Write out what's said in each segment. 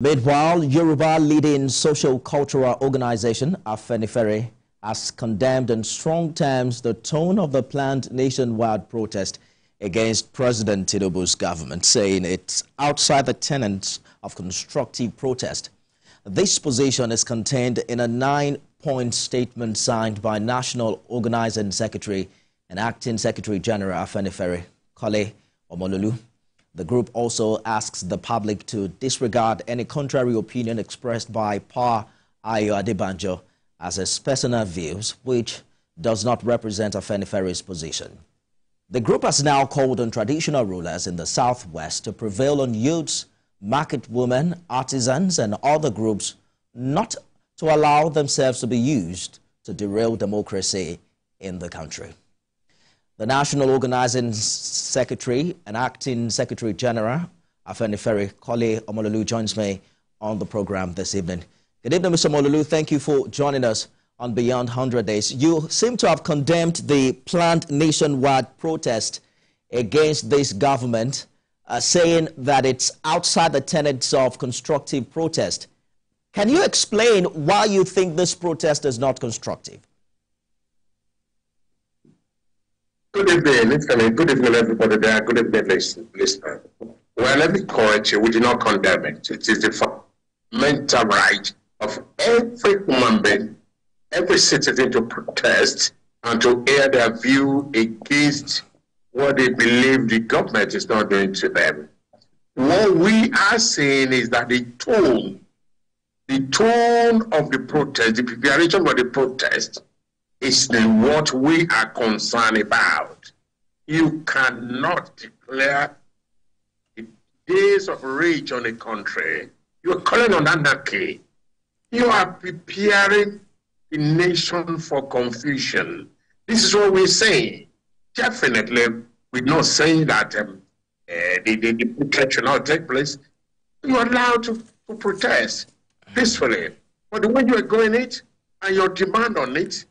Meanwhile, Yoruba leading social-cultural organization Afenifere has condemned in strong terms the tone of the planned nationwide protest against President Tinubu's government, saying it's outside the tenets of constructive protest. This position is contained in a 9-point statement signed by National Organizing Secretary and Acting Secretary General Afenifere, Kole Omololu. The group also asks the public to disregard any contrary opinion expressed by Pa Ayo Adebanjo as his personal views, which does not represent Afenifere's position. The group has now called on traditional rulers in the southwest to prevail on youths, market women, artisans, and other groups not to allow themselves to be used to derail democracy in the country. The National Organizing Secretary and Acting Secretary General, Afenifere, Kole Omololu, joins me on the program this evening. Good evening, Mr. Omololu. Thank you for joining us on Beyond 100 Days. You seem to have condemned the planned nationwide protest against this government, saying that it's outside the tenets of constructive protest. Can you explain why you think this protest is not constructive? Good evening, good evening, everybody there. Good evening, listener. Well, let me correct you. We do not condemn it. It is the fundamental right of every human being, every citizen to protest and to air their view against what they believe the government is not doing to them. What we are saying is that the tone of the protest, the preparation for the protest, is what we are concerned about. You cannot declare the days of rage on a country. You are calling on anarchy. You are preparing the nation for confusion. This is what we're saying. Definitely, we're not saying that the protest should not take place. You're allowed to protest peacefully. But the way you are going it and your demand on it,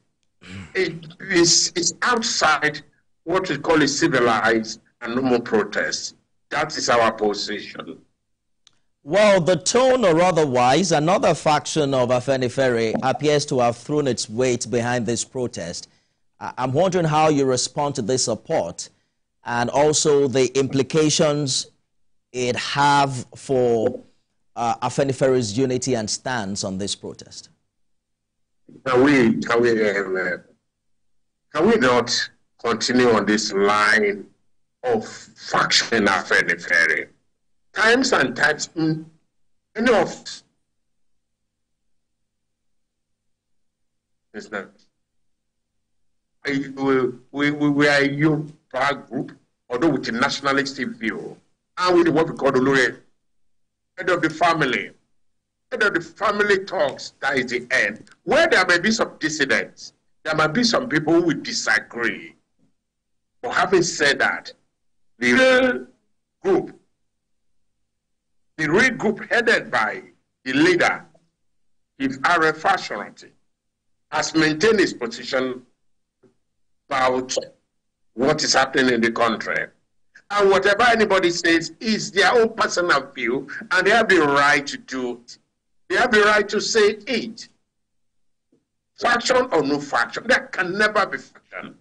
it's outside what we call a civilized and normal protest. That is our position. Well, the tone or otherwise, another faction of Afenifere appears to have thrown its weight behind this protest. I'm wondering how you respond to this support and also the implications it have for Afenifere's unity and stance on this protest. Can we not continue on this line of faction Afenifere? Times and times, enough. It's not. We are a Yoruba group, although with a nationalistic view, and with what we call the head of the family. Head of the family talks, that is the end. Where there may be some dissidents, there might be some people who will disagree. But having said that, the real group headed by the leader, if Afenifere, has maintained his position about what is happening in the country. And whatever anybody says is their own personal view, and they have the right to do it. They have the right to say it. Faction or no faction, there can never be faction.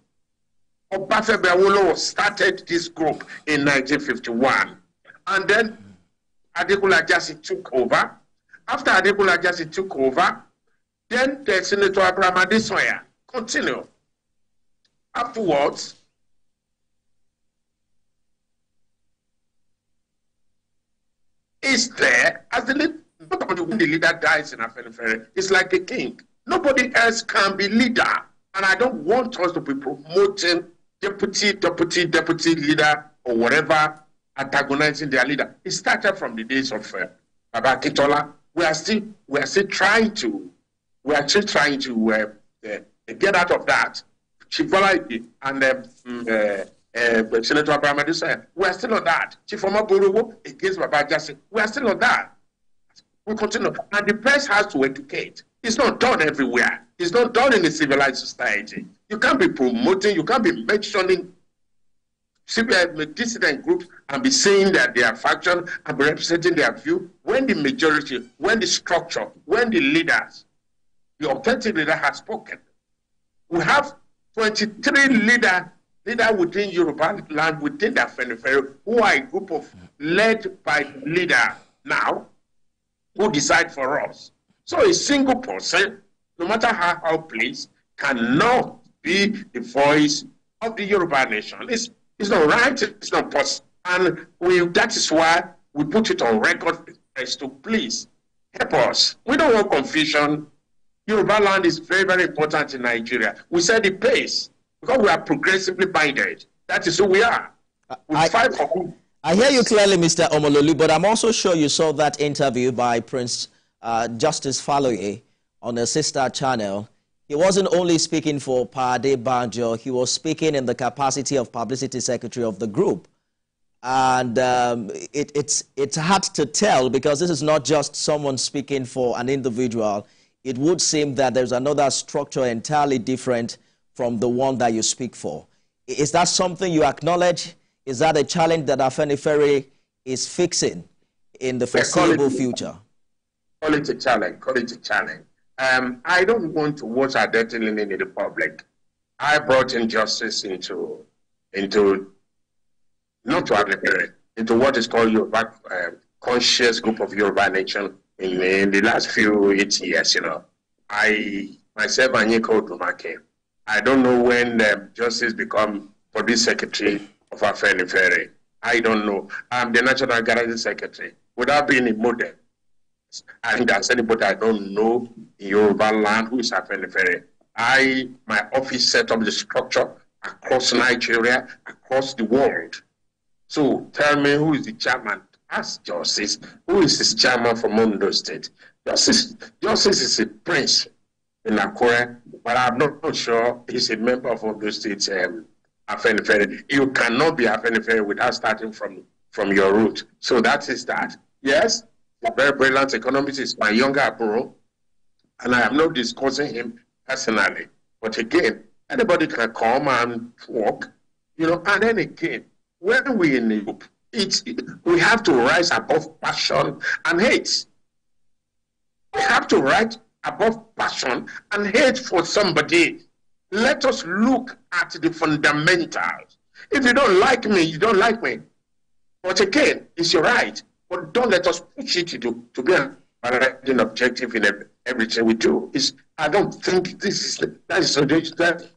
Obafemi Awolowo started this group in 1951, and then Adekunle Ajasi took over. After Adekunle Ajasi took over, then the Senator Abraham Adesoya continued. Afterwards, is there as the leader. When the leader dies in Afenifere, it's like a king. Nobody else can be leader. And I don't want us to be promoting deputy leader or whatever, antagonizing their leader. It started from the days of Baba Akintola. We are still trying to get out of that. Chief Olaide and Senator Abraham Adesoya, we are still on that. Chief Omoborowo against Baba Ajasi, we are still on that. We continue. And the press has to educate. It's not done everywhere. It's not done in a civilized society. You can't be promoting, you can't be mentioning dissident groups and be saying that they are faction and be representing their view when the majority, when the structure, when the leaders, the authentic leader has spoken. We have 23 leaders within Yoruba land, within the Afenifere, who are a group of led by leader now, who decide for us. So a single person, no matter how placed, cannot be the voice of the Yoruba nation. It's not right, it's not possible. And that is why we put it on record as to please help us. We don't want confusion. Yoruba land is very, very important in Nigeria. We said the pace, because we are progressively binded. That is who we are. I hear you clearly, Mr. Omololu, but I'm also sure you saw that interview by Prince Justice Faloye on a sister channel. He wasn't only speaking for Pade Banjo, he was speaking in the capacity of publicity secretary of the group. And it's hard to tell, because this is not just someone speaking for an individual. It would seem that there's another structure entirely different from the one that you speak for. Is that something you acknowledge? Is that a challenge that Afenifere is fixing in the foreseeable future? Call it a challenge. Call it a challenge. I don't want to watch our dirty linen in the public. I brought injustice into not to Afenifere, into what is called Yoruba conscious group of Yoruba nation in the last few 8 years. You know, myself and Yeko Dumake. I don't know when justice become police secretary of Afenifere. I don't know. I'm the national guarantee secretary. Without being a model, I think there's anybody I don't know in Yoruba land who is Afenifere. My office set up the structure across Nigeria, across the world. So tell me, who is the chairman? Ask Justice, who is his chairman from Ondo State? Justice is a prince in Akure, but I'm not sure he's a member of Ondo State Afenifere. You cannot be Afenifere without starting from your root. So that is that. Yes, a very brilliant economist is my younger bro, and I am not discussing him personally. But again, anybody can come and walk, you know, and then again, when we in Europe, we have to rise above passion and hate. We have to rise above passion and hate for somebody. Let us look at the fundamentals. If you don't like me, you don't like me. But again, it's your right. But don't let us push it to be an objective in everything we do. I don't think that is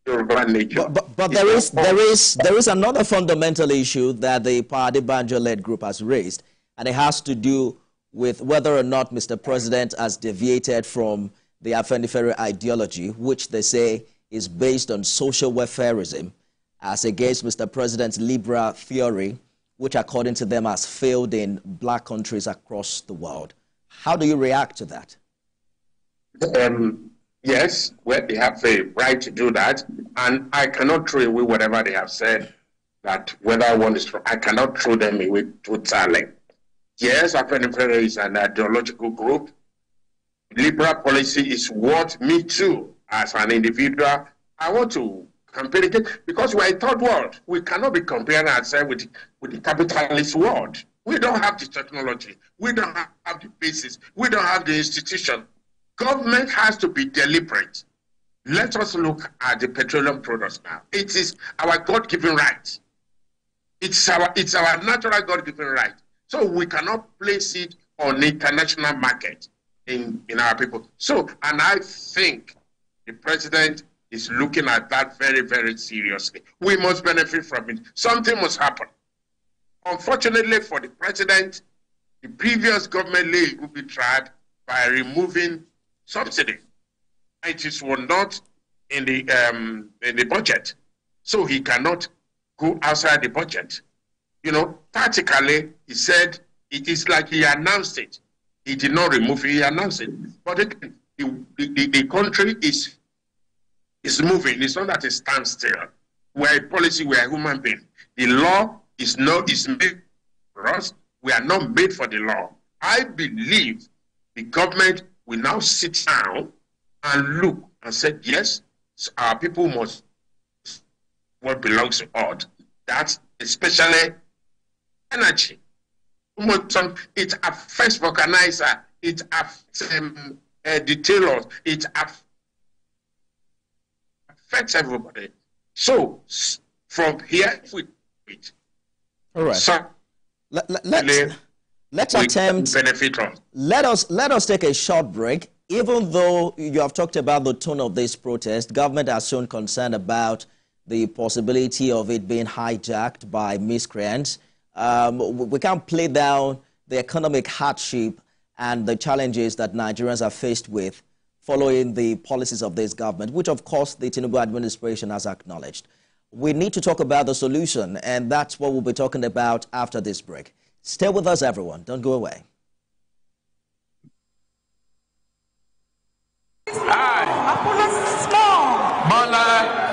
Yoruba nature. But there is another fundamental issue that the Pade Banjo-led group has raised, and it has to do with whether or not Mr. President has deviated from the Afenifere ideology, which they say is based on social welfareism, as against Mr. President's liberal theory, which according to them has failed in black countries across the world. How do you react to that? Yes, well, they have the right to do that, and I cannot throw away whatever they have said, that whether one is true, I cannot throw them away totally. Yes, Afenifere is an ideological group. Liberal policy is what me too, as an individual, I want to compare it, because we're a third world. We cannot be comparing ourselves with the capitalist world. We don't have the technology. We don't have the basis. We don't have the institution. Government has to be deliberate. Let us look at the petroleum products now. It is our God-given right. It's our natural God-given right. So we cannot place it on the international market in our people. So, and I think the president is looking at that very, very seriously. We must benefit from it. Something must happen. Unfortunately for the president, the previous government laid a good trap by removing subsidy. It was not in the budget, so he cannot go outside the budget. You know, practically, he said it is like he announced it. He did not remove it, he announced it. But the country is moving. It's not that it stands still. We're a policy, we're a human being. The law is made for us. We are not made for the law. I believe the government will now sit down and look and say, yes, our people must what belongs to us. that, especially energy. It affects vulcanizer, it affects detailers, it affects everybody. So from here, we wait. All right. So let's attempt benefit from. Let us take a short break. Even though you have talked about the tone of this protest, government has shown concern about the possibility of it being hijacked by miscreants. We can't play down the economic hardship and the challenges that Nigerians are faced with following the policies of this government, which of course the Tinubu administration has acknowledged. We need to talk about the solution, and that's what we'll be talking about after this break. Stay with us, everyone. Don't go away. Hi. Small.